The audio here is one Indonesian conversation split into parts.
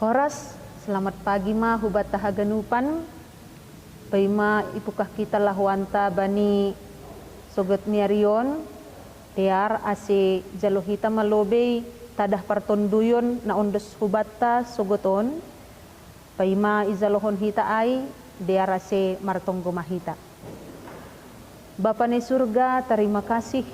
Horas, selamat pagi ma hubat tahaganupan. Paima ipukah kita lahuanta bani sogot niarion. Tiar ase jalohita malobe tadah partonduyon na ondos hubatta sogoton. Paima izalohon hita ay tiar ase martonggo mahita. Bapa ni surga, terima kasih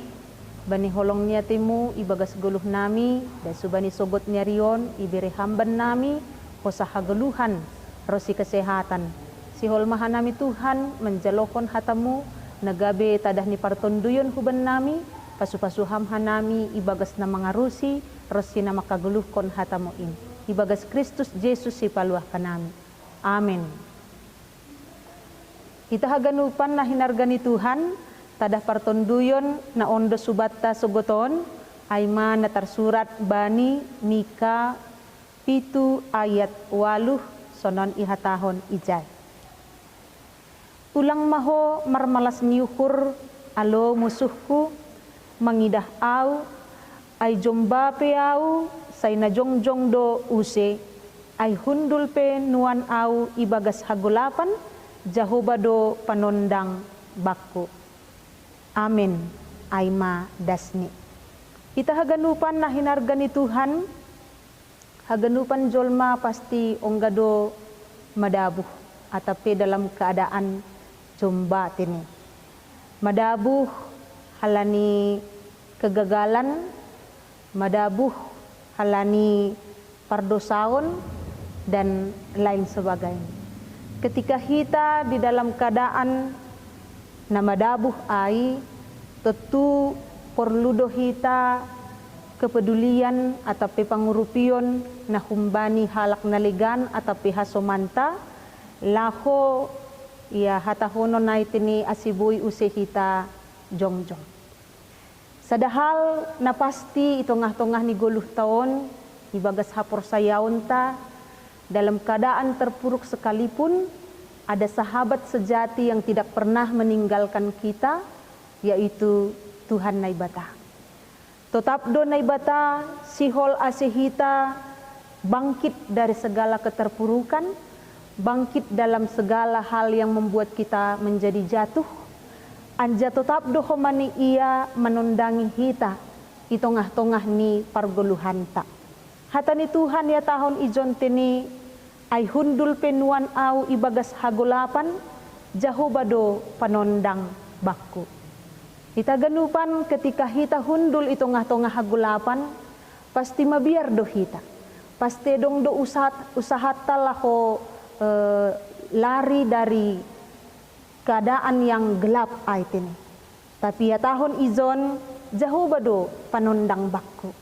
bani holong niatimu ibagas guluh nami dan subani sogot niarion iberi hamban nami hosaha geluhan rosi kesehatan si holmahan nami Tuhan menjalohon hatamu nagabe tadah ni partonduyon huban nami pasu-pasu hamhan nami ibagas na mangarusi rosi na makageluhkon hatamu in ibagas Kristus Yesus si paluah kanami. Amin. Kita haganupan na hinargani Tuhan tadah partonduyon na ondo subatta sogoton ayma na tersurat bani Mika pitu ayat 8 sonon ihatahon ijay. Ulang maho marmalas niukur alo musuhku mangidah au ay jomba pe au say na jongjong do use ay hundul pe nuan au ibagas hagulapan jahoba do panondang bakku. Amin. Aima dasni. Kita haganupan na hinarga ni Tuhan. Haganupan jolma pasti onggado madabuh. Atape dalam keadaan jomba tini. Madabuh halani kegagalan. Madabuh halani pardosaon dan lain sebagainya. Ketika kita di dalam keadaan na madabuh ay tentu perlu dohita kepedulian atau pangurupion na humbani halak naligan atau hasomanta laho ya hatahono na itini asibuy usehita jongjong. Sadahal na pasti itongah-tongah ni guluh taon ibagas hapor sayaon ta dalam keadaan terpuruk sekalipun ada sahabat sejati yang tidak pernah meninggalkan kita, yaitu Tuhan Naibata. Tetap do Naibata, sihol asihita, bangkit dari segala keterpurukan, bangkit dalam segala hal yang membuat kita menjadi jatuh. Anja tetap do homani ia menundangi hita, itongah-tongah ni pargoluhanta. Hatani Tuhan ya tahun ijon tini, ay hundul penuan au ibagas hagulapan jahobado panondang bakku. Ita ganupan ketika hita hundul itongah-tongah hagulapan pasti mabiar do hita. Pasti dong do usahat talaho lari dari keadaan yang gelap aitin. Tapi ya tahun izon jahobado panondang bakku.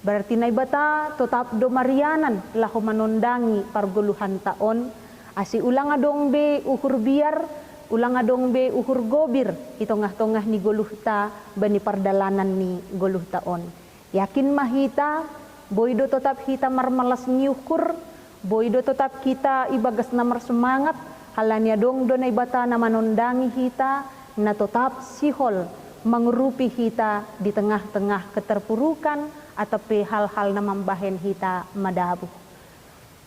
Berarti naibata tetap do marianan laho manondangi parguluhan taon asi ulang adong be uhur biar ulang adong be uhur gobir itongah-tongah ni guluh ta bani pardalanan ni guluh taon. Yakin mahita boydo tetap hita marmalas niukur boydo tetap kita ibagas namar semangat halanya dong do naibata na manondangi hita na tetap sihol mengerupi hita di tengah-tengah keterpurukan atau hal-hal na mambahen hita madabuh.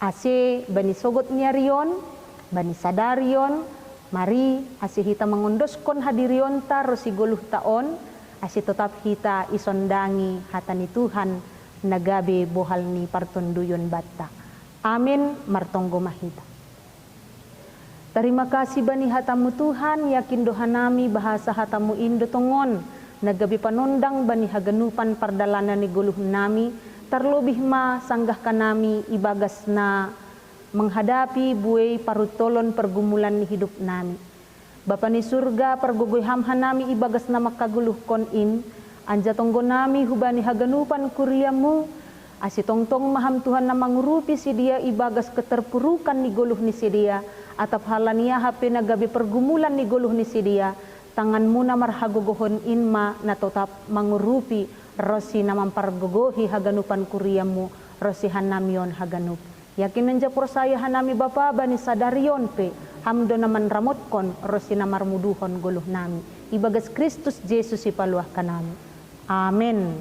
Ase bani sogot niarion, bani sadarion, mari ase hita mengondoskon hadirion ta rosi guluh taon, ase tetap hita isondangi hatani Tuhan nagabe bohal ni partonduyon batta. Amin martonggo mahita. Terima kasih bani hatamu Tuhan, yakin doha nami bahasa hatamu indo tongon. Nagabi panondang bani haganupan pardalanan ni guluh nami terlebih ma sanggah kanami ibagas na menghadapi buay parutolon pergumulan ni hidup nami. Bapa ni surga pergugoy hamhan nami ibagas na makaguluh kon in anja tonggo nami hubani haganupan kuriamu asi tongtong maham Tuhan na mangurupi si dia ibagas keterpurukan ni guluh ni si dia atap halania hape nagabi pergumulan ni guluh ni si dia tanganmu na marhagogohon inma na tetap mangurupi rosi na mampargogohi haganupan kuriamu rosi hanamion haganup. Yakin nanja persaya hanami bapa bani sadarion pe hamdo naman ramotkon rosi na marmuduhon guluh nami. Ibagas Kristus Yesus ipaluah kanami. Amin.